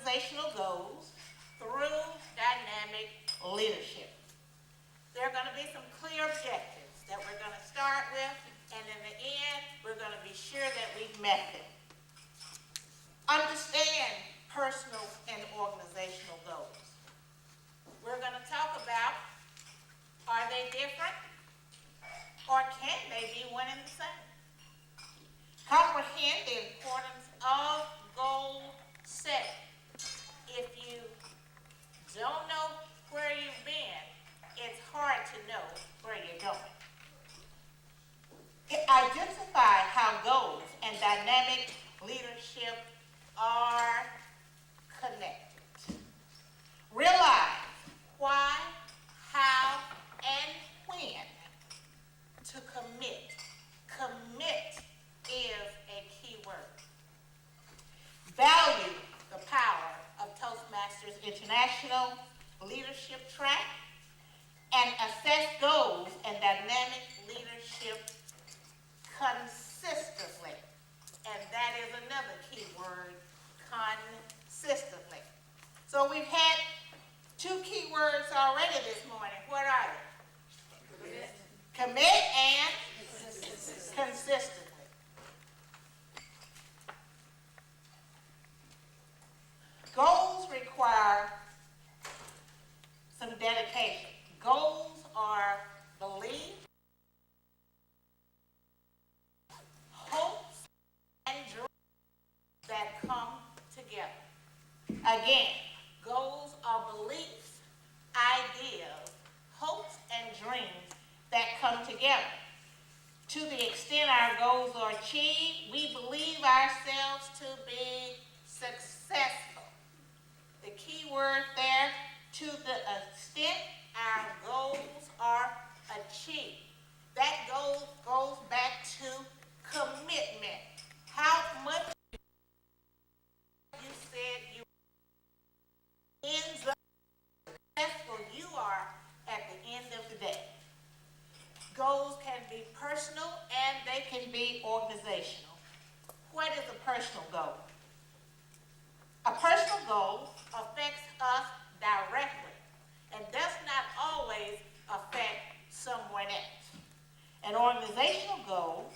organizational goals through dynamic leadership. There are going to be some clear objectives that we're going to start with, and in the end, we're going to be sure that we've met them. Understand personal and organizational goals. We're going to talk about, are they different, or can they be one and the same? Comprehend the importance of goal setting. If you don't know where you've been, it's hard to know where you're going. Identify how goals and dynamic leadership are connected. Realize why, how, and when to commit. Commit is a key word. Value the power of Toastmasters International Leadership Track and assess goals and dynamic leadership consistently. And that is another key word, consistently. So we've had two key words already this morning. What are they? Commit and consistently. Goals require some dedication. Goals are belief, hopes, and dreams that come together. Again, goals are beliefs, ideas, hopes, and dreams that come together. To the extent our goals are achieved, we believe ourselves to be successful. The key word there, to the extent our goals are achieved. That goal goes back to commitment. How much you said you ends up successful you are at the end of the day. Goals can be personal and they can be organizational. What is a personal goal? A personal goal affects us directly and does not always affect someone else. An organizational goal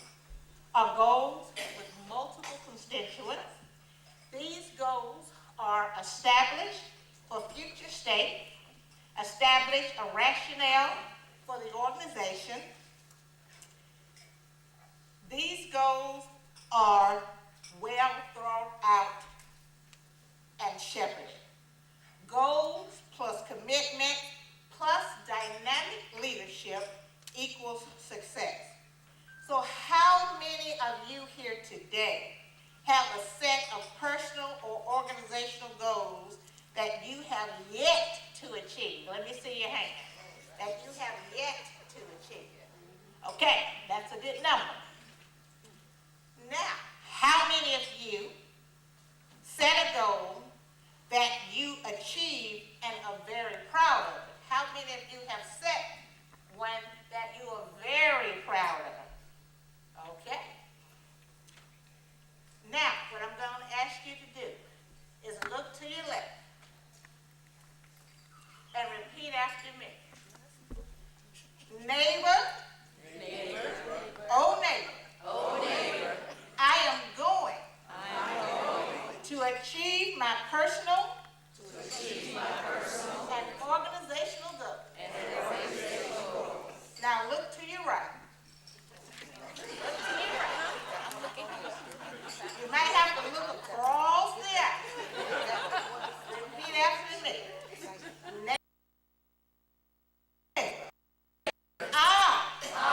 are goals with multiple constituents. These goals are established for future state, establish a rationale for the organization. These goals are well thought out and shepherded. Goals plus commitment plus dynamic leadership equals success. So how many of you here today have a set of personal or organizational goals that you have yet to achieve? Let me see your hand. That you have yet to achieve. Okay, that's a good number. Now, how many of you set a goal that you achieved and are very proud of it? How many of you have set one that you are very proud of? Okay. Now, what I'm going to ask you to do is look to your left and repeat after me. Neighbor, neighbor, oh neighbor, oh neighbor, I am going to achieve my personal and organizational goals. Now look to your right. Look to your right. You might have to look across the aisle. Repeat after me. I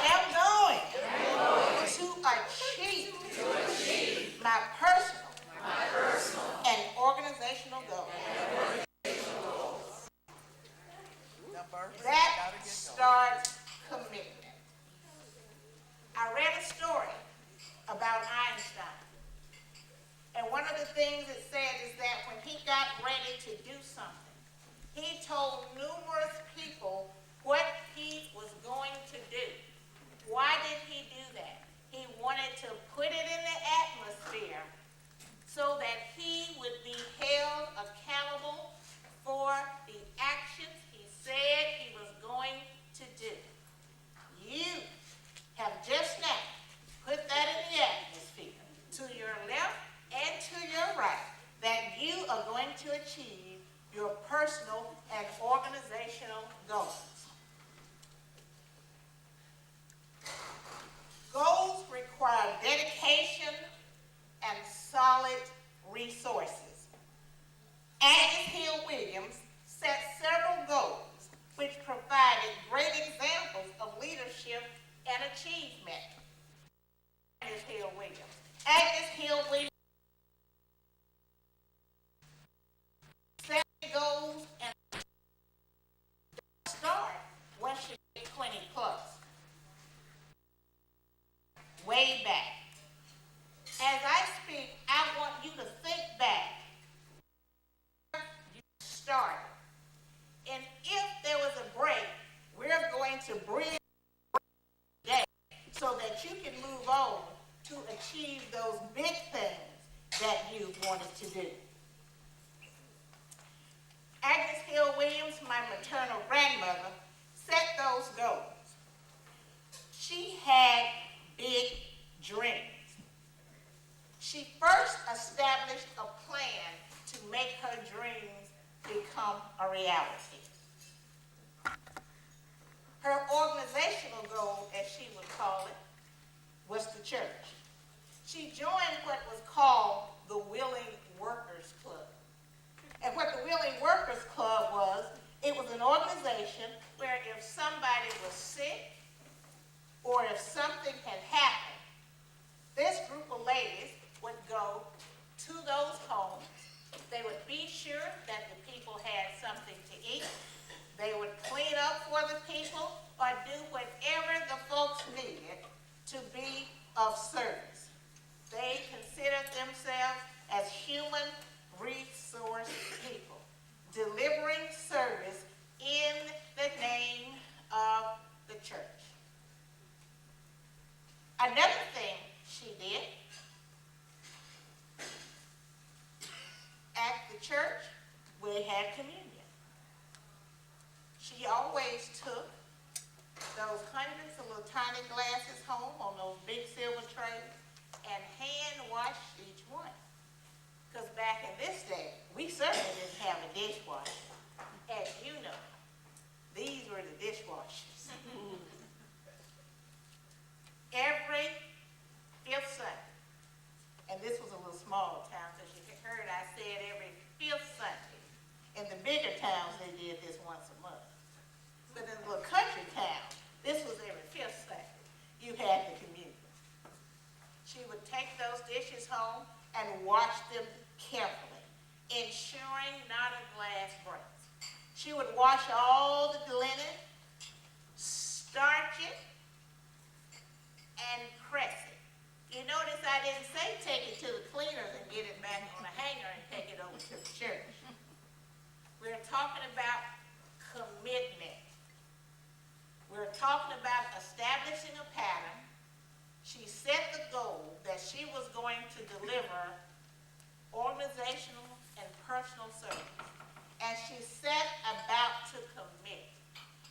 am going to achieve my personal and organizational goals. That starts commitment. I read a story about Einstein. And one of the things it said is that when he got ready to do something, he told numerous people what he was going to do. Why did he do that? He wanted to put it in the atmosphere so that he would be held Agnes Hill Williams set goals and start when she was 20 plus. Way back. As I speak, I want you to think back. You started. And if there was a break, we're going to bridge today so that you can move on to achieve those big things that you wanted to do. Agnes Hill Williams, my maternal grandmother, set those goals. She had big dreams. She first established a plan to make her dreams become a reality. Her organizational goal, as she would call it, was the church. She joined what was called the Willing Workers Club. And what the Willing Workers Club was, it was an organization where if somebody was sick or if something had happened, this group of ladies would go to those homes. They would be sure that the people had something to eat. They would clean up for the people or do whatever the folks needed to be of service. They considered themselves as human resource people, delivering service in the name of the church. Another thing she did, at the church, we had communion. She always took those hundreds of little tiny glasses home on those big silver trays and hand washed each one. Because back in this day, we certainly didn't have a dishwasher. As you know, these were the dishwashers. Every fifth Sunday, and this was a little small town, so you heard I said every fifth Sunday. In the bigger towns, they did this once a month. But in the little country town, this was every fifth Sunday. You had the communion. She would take those dishes home and wash them carefully, ensuring not a glass breaks. She would wash all the linen, starch it, and press it. You notice I didn't say take it to the cleaners and get it back on a hanger and take it over to the church. We're talking about commitment. We're talking about establishing a pattern. She set the goal that she was going to deliver organizational and personal service. And she set about to commit.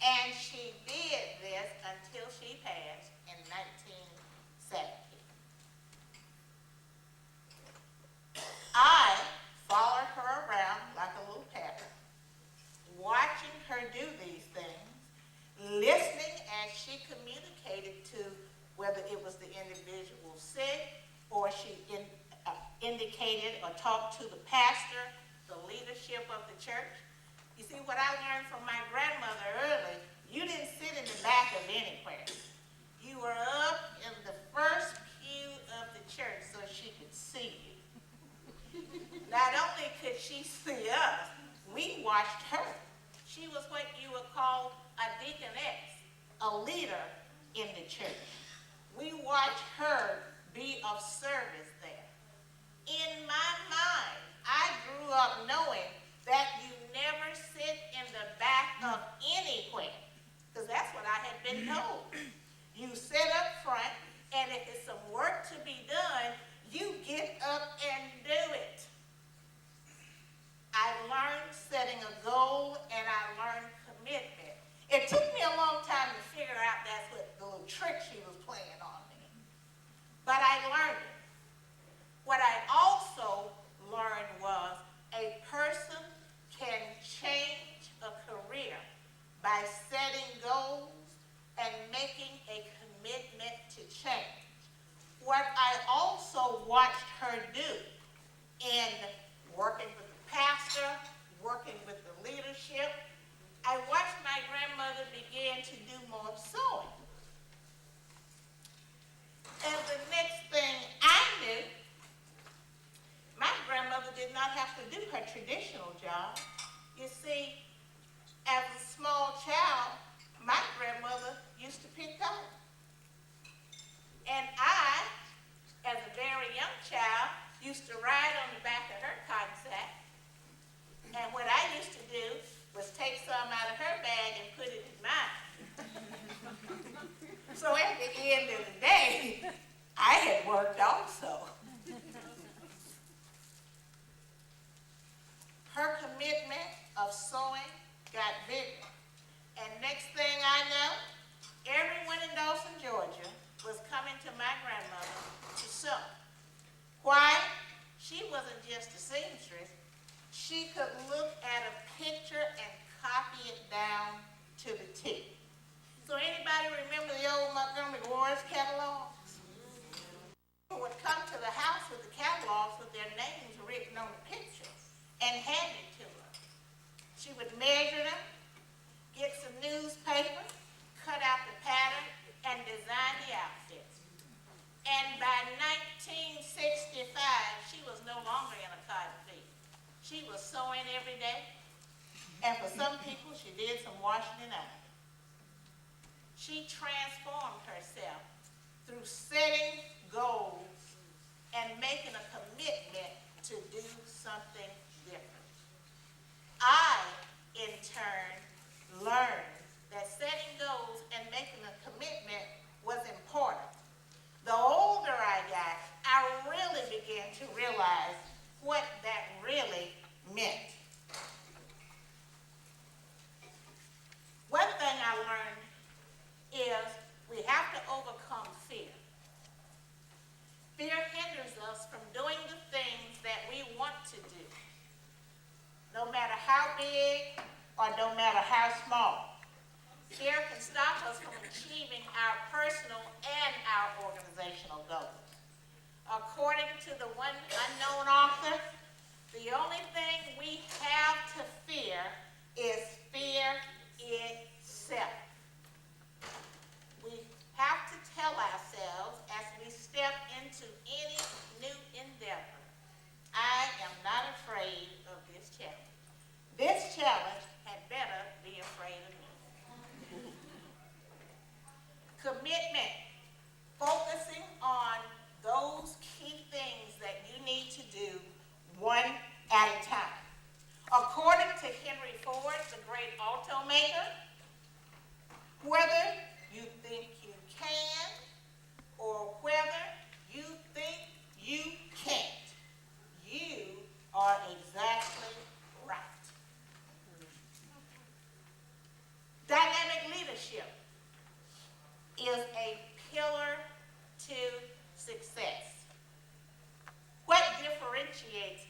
And she did this until she passed in 1970. I followed her around like a little parrot, watching her do these things, listening as she communicated to whether it was the individual sick or she indicated or talked to the pastor, the leadership of the church. You see, what I learned from my grandmother early, you didn't sit in the back of anywhere. You were up in the first pew of the church so she could see you. Not only could she see us, we watched her. She was what you would call a deaconess, a leader in the church. We watched her be of service there. In my mind, I grew up knowing that you never sit in the back of anywhere, because that's what I had been told. You sit up front, and if it's some work to be done, you get up and do it. I learned setting a goal, and I learned commitment. It took me a long time to figure out that's what the little trick she was playing on me. But I learned it. What I also learned was a person can change a career by setting goals and making a commitment to change. What I also watched her do in working with the pastor, working with the leadership, I watched my grandmother begin to do more sewing. And the next thing I knew, not have to do her traditional job. You see, as a small child, my grandmother used to pick cotton. And I, as a very young child, used to ride on the back of her cotton sack. And what I used to do was take some out of her bag and put it in mine. So at the end of the day, I had worked also. Her commitment of sewing got bigger. And next thing I know, everyone in Dawson, Georgia was coming to my grandmother to sew. Why? She wasn't just a seamstress. She could look at a picture and copy it down to the T. So anybody remember the old Montgomery Ward's catalogs? People would come to the house with the catalogs with their names written on the picture and hand it to her. She would measure them, get some newspaper, cut out the pattern, and design the outfits. And by 1965, she was no longer in a cotton field. She was sewing every day, and for some people, she did some washing and ironing. She transformed herself through setting goals and making a commitment to do something different. I, in turn, learned that setting goals and making a commitment was important. The older I got, I really began to realize what that really meant. One thing I learned is we have to overcome fear. Fear hinders us from doing the things that we want to do, no matter how big or no matter how small. Fear can stop us from achieving our personal and our organizational goals. According to the one unknown author, the only thing we have to fear is fear itself. We have to tell ourselves as we step into any new endeavor, I am not afraid of this challenge. This challenge had better be afraid of me. Commitment, focusing on those key things that you need to do one at a time. According to Henry Ford, the great automaker, whether you think you can or whether you think you can't, you are exactly right. Dynamic leadership is a pillar to success. What differentiates